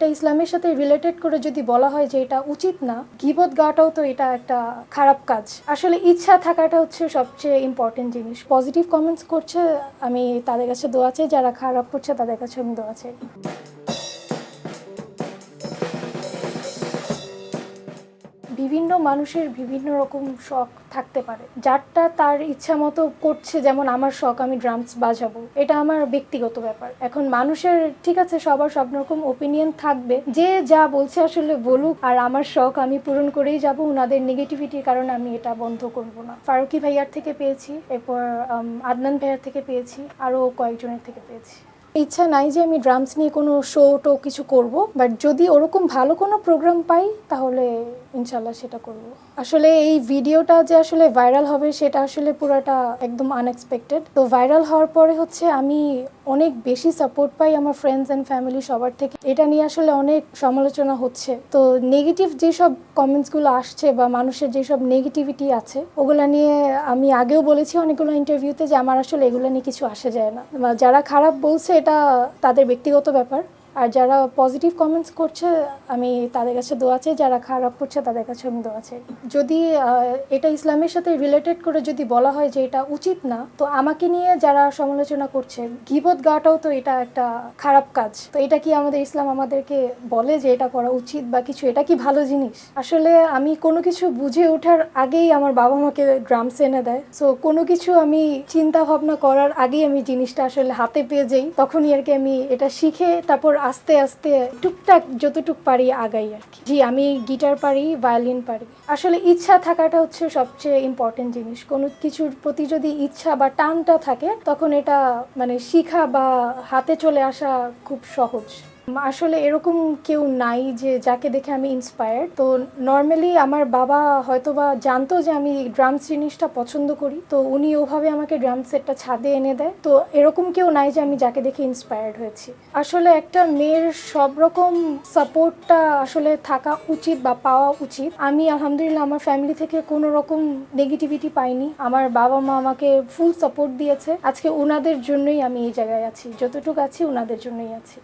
এটা ইসলামের সাথে রিলেটেড করে যদি বলা হয় যে এটা উচিত না, গীবত গাওয়াটাও তো এটা একটা খারাপ কাজ। আসলে ইচ্ছা থাকাটা হচ্ছে সবচেয়ে ইম্পর্টেন্ট জিনিস। পজিটিভ কমেন্টস করছে, আমি তাদের কাছে দোয়া চাই, যারা খারাপ করছে তাদের কাছে আমি দোয়া চাই। বিভিন্ন মানুষের বিভিন্ন রকম শখ থাকতে পারে, যারটা তার ইচ্ছা মতো করছে। যেমন আমার শখ আমি ড্রামস বাজাবো, এটা আমার ব্যক্তিগত ব্যাপার। এখন মানুষের ঠিক আছে, সবার সব রকম ওপিনিয়ন থাকবে, যে যা বলছে আসলে বলুক, আর আমার শখ আমি পূরণ করেই যাব। ওনাদের নেগেটিভিটির কারণে আমি এটা বন্ধ করব না। ফারুকি ভাইয়ার থেকে পেয়েছি, এরপর আদনান ভাইয়ার থেকে পেয়েছি, আরও কয়েকজনের থেকে পেয়েছি। ইচ্ছা নাই যে আমি ড্রামস নিয়ে কোনো শো টো কিছু করব, বাট যদি ওরকম ভালো কোনো প্রোগ্রাম পাই তাহলে ইনশাল্লাহ সেটা করব। আসলে এই ভিডিওটা যে আসলে ভাইরাল হবে সেটা আসলে পুরোটা একদম আনএক্সপেক্টেড। তো ভাইরাল হওয়ার পরে হচ্ছে আমি অনেক বেশি সাপোর্ট পাই আমার ফ্রেন্ডস অ্যান্ড ফ্যামিলি সবার থেকে। এটা নিয়ে আসলে অনেক সমালোচনা হচ্ছে। তো নেগেটিভ যেসব কমেন্টসগুলো আসছে বা মানুষের যেসব নেগেটিভিটি আছে ওগুলো নিয়ে আমি আগেও বলেছি অনেকগুলো ইন্টারভিউতে যে আমার আসলে এগুলো নিয়ে কিছু আসে যায় না। যারা খারাপ বলছে এটা তাদের ব্যক্তিগত ব্যাপার, আর যারা পজিটিভ কমেন্টস করছে আমি তাদের কাছে দোয়া চাই, যারা খারাপ করছে তাদের কাছে আমি দোয়া চাই। যদি এটা ইসলামের সাথে রিলেটেড করে যদি বলা হয় যে এটা উচিত না, তো আমাকে নিয়ে যারা সমালোচনা করছে, গীবত গাওয়াটাও তো এটা একটা খারাপ কাজ। তো এটা কি আমাদের ইসলাম আমাদেরকে বলে যে এটা করা উচিত বা কিছু? এটা কি ভালো জিনিস? আসলে আমি কোনো কিছু বুঝে ওঠার আগেই আমার বাবা মাকে ড্রামস এনে দেয়। সো কোনো কিছু আমি চিন্তা ভাবনা করার আগেই আমি জিনিসটা আসলে হাতে পেয়ে যাই, তখনই আর কি আমি এটা শিখে তারপর আস্তে আস্তে টুকটাক যতটুক পারি আগাই আর কি। জি, আমি গিটার পারি, ভায়োলিন পারি। আসলে ইচ্ছা থাকাটা হচ্ছে সবচেয়ে ইম্পর্টেন্ট জিনিস। কোনো কিছুর প্রতি যদি ইচ্ছা বা টানটা থাকে তখন এটা মানে শিখা বা হাতে চলে আসা খুব সহজ। আসলে এরকম কেউ নাই যে যাকে দেখে আমি ইন্সপায়ার্ড। তো নর্মালি আমার বাবা হয়তোবা জানতো যে আমি ড্রামস জিনিসটা পছন্দ করি, তো উনি ওভাবে আমাকে ড্রাম সেটটা ছাদে এনে দেয়। তো এরকম কেউ নাই যে আমি যাকে দেখে ইন্সপায়ার্ড হয়েছি। আসলে একটা মেয়ের সব রকম সাপোর্টটা আসলে থাকা উচিত বা পাওয়া উচিত। আমি আলহামদুলিল্লাহ আমার ফ্যামিলি থেকে কোনো রকম নেগেটিভিটি পাইনি। আমার বাবা মা আমাকে ফুল সাপোর্ট দিয়েছে। আজকে ওনাদের জন্যই আমি এই জায়গায় আছি, যতটুকু আছি ওনাদের জন্যই আছি।